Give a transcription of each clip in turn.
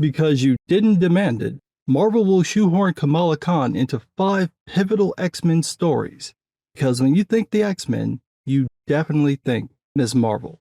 Because you didn't demand it, Marvel will shoehorn Kamala Khan into 5 pivotal X-Men stories. Because when you think the X-Men, you definitely think Ms. Marvel.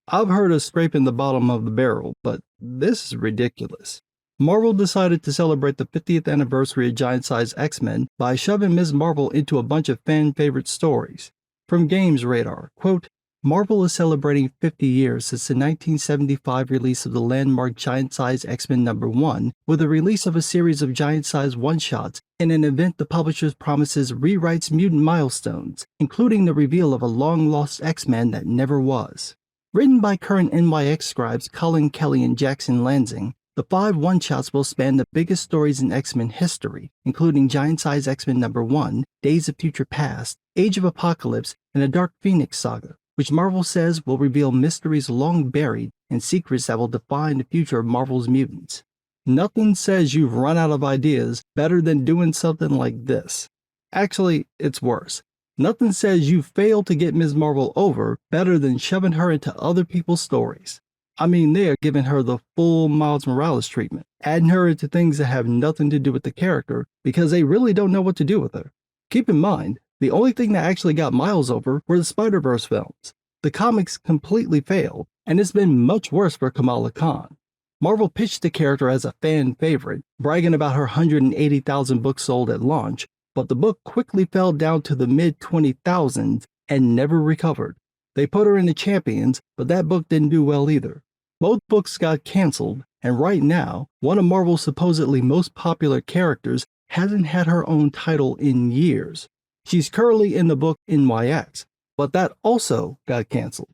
I've heard of scraping the bottom of the barrel, but this is ridiculous. Marvel decided to celebrate the 50th anniversary of Giant Size X-Men by shoving Ms. Marvel into a bunch of fan-favorite stories. From Games Radar, quote, Marvel is celebrating 50 years since the 1975 release of the landmark Giant Size X-Men #1 with the release of a series of Giant Size one-shots in an event the publisher promises rewrites mutant milestones, including the reveal of a long-lost X-Man that never was. Written by current NYX scribes Colin Kelly and Jackson Lansing, the 5 one-shots will span the biggest stories in X-Men history, including Giant Size X-Men #1, Days of Future Past, Age of Apocalypse, and the Dark Phoenix saga, which Marvel says will reveal mysteries long buried and secrets that will define the future of Marvel's mutants. Nothing says you've run out of ideas better than doing something like this. Actually, it's worse. Nothing says you failed to get Ms. Marvel over better than shoving her into other people's stories. I mean, they are giving her the full Miles Morales treatment, adding her into things that have nothing to do with the character because they really don't know what to do with her. Keep in mind, the only thing that actually got Miles over were the Spider-Verse films. The comics completely failed, and it's been much worse for Kamala Khan. Marvel pitched the character as a fan favorite, bragging about her 180,000 books sold at launch, but the book quickly fell down to the mid-20,000s and never recovered. They put her in the Champions, but that book didn't do well either. Both books got canceled, and right now, one of Marvel's supposedly most popular characters hasn't had her own title in years. She's currently in the book NYX, but that also got canceled.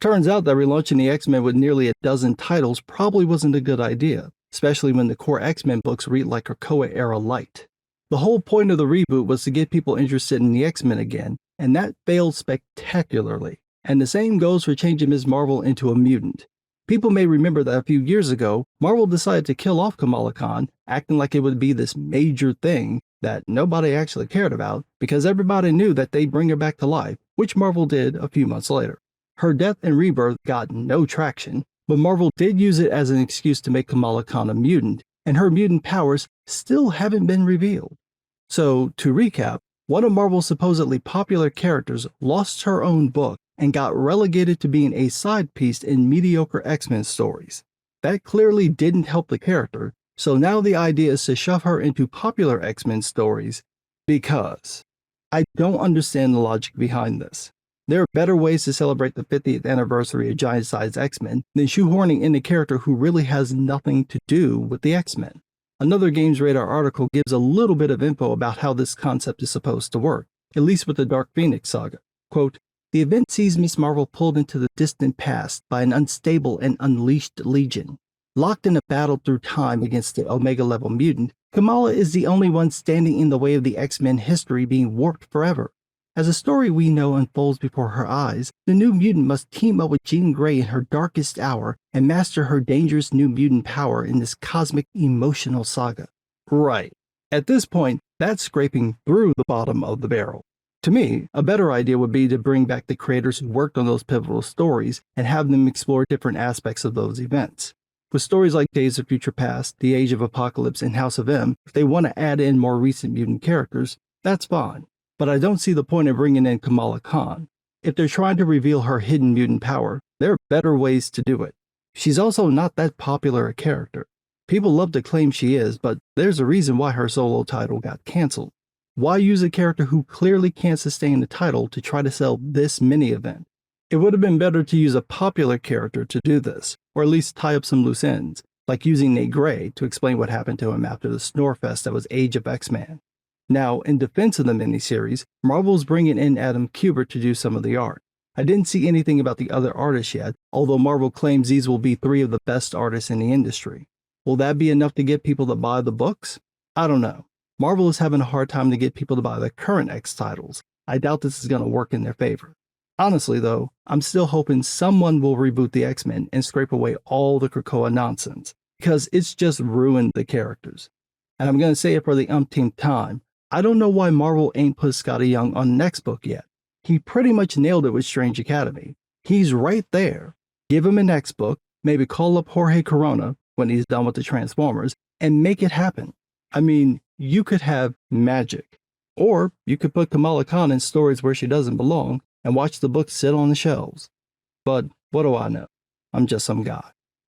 Turns out that relaunching the X-Men with nearly a dozen titles probably wasn't a good idea, especially when the core X-Men books read like a Krakoa era light. The whole point of the reboot was to get people interested in the X-Men again, and that failed spectacularly. And the same goes for changing Ms. Marvel into a mutant. People may remember that a few years ago, Marvel decided to kill off Kamala Khan, acting like it would be this major thing that nobody actually cared about because everybody knew that they'd bring her back to life, which Marvel did a few months later. Her death and rebirth got no traction, but Marvel did use it as an excuse to make Kamala Khan a mutant, and her mutant powers still haven't been revealed. So, to recap, one of Marvel's supposedly popular characters lost her own book and got relegated to being a side piece in mediocre X-Men stories. That clearly didn't help the character, so now the idea is to shove her into popular X-Men stories because I don't understand the logic behind this. There are better ways to celebrate the 50th anniversary of Giant Size X-Men than shoehorning in a character who really has nothing to do with the X-Men. Another Games Radar article gives a little bit of info about how this concept is supposed to work, at least with the Dark Phoenix saga. Quote, the event sees Ms. Marvel pulled into the distant past by an unstable and unleashed legion. Locked in a battle through time against the Omega-level mutant, Kamala is the only one standing in the way of the X-Men history being warped forever. As the story we know unfolds before her eyes, the new mutant must team up with Jean Grey in her darkest hour and master her dangerous new mutant power in this cosmic emotional saga. Right. At this point, that's scraping through the bottom of the barrel. To me, a better idea would be to bring back the creators who worked on those pivotal stories and have them explore different aspects of those events. With stories like Days of Future Past, The Age of Apocalypse, and House of M, if they want to add in more recent mutant characters, that's fine. But I don't see the point of bringing in Kamala Khan. If they're trying to reveal her hidden mutant power, there are better ways to do it. She's also not that popular a character. People love to claim she is, but there's a reason why her solo title got canceled. Why use a character who clearly can't sustain the title to try to sell this mini-event? It would have been better to use a popular character to do this, or at least tie up some loose ends, like using Nate Gray to explain what happened to him after the snorefest that was Age of X-Man. Now, in defense of the miniseries, Marvel's bringing in Adam Kubert to do some of the art. I didn't see anything about the other artists yet, although Marvel claims these will be 3 of the best artists in the industry. Will that be enough to get people to buy the books? I don't know. Marvel is having a hard time to get people to buy the current X titles. I doubt this is going to work in their favor. Honestly, though, I'm still hoping someone will reboot the X-Men and scrape away all the Krakoa nonsense, because it's just ruined the characters. And I'm going to say it for the umpteenth time, I don't know why Marvel ain't put Scotty Young on the next book yet. He pretty much nailed it with Strange Academy. He's right there. Give him a next book, maybe call up Jorge Corona when he's done with the Transformers, and make it happen. I mean, you could have magic. Or you could put Kamala Khan in stories where she doesn't belong and watch the books sit on the shelves. But what do I know? I'm just some guy.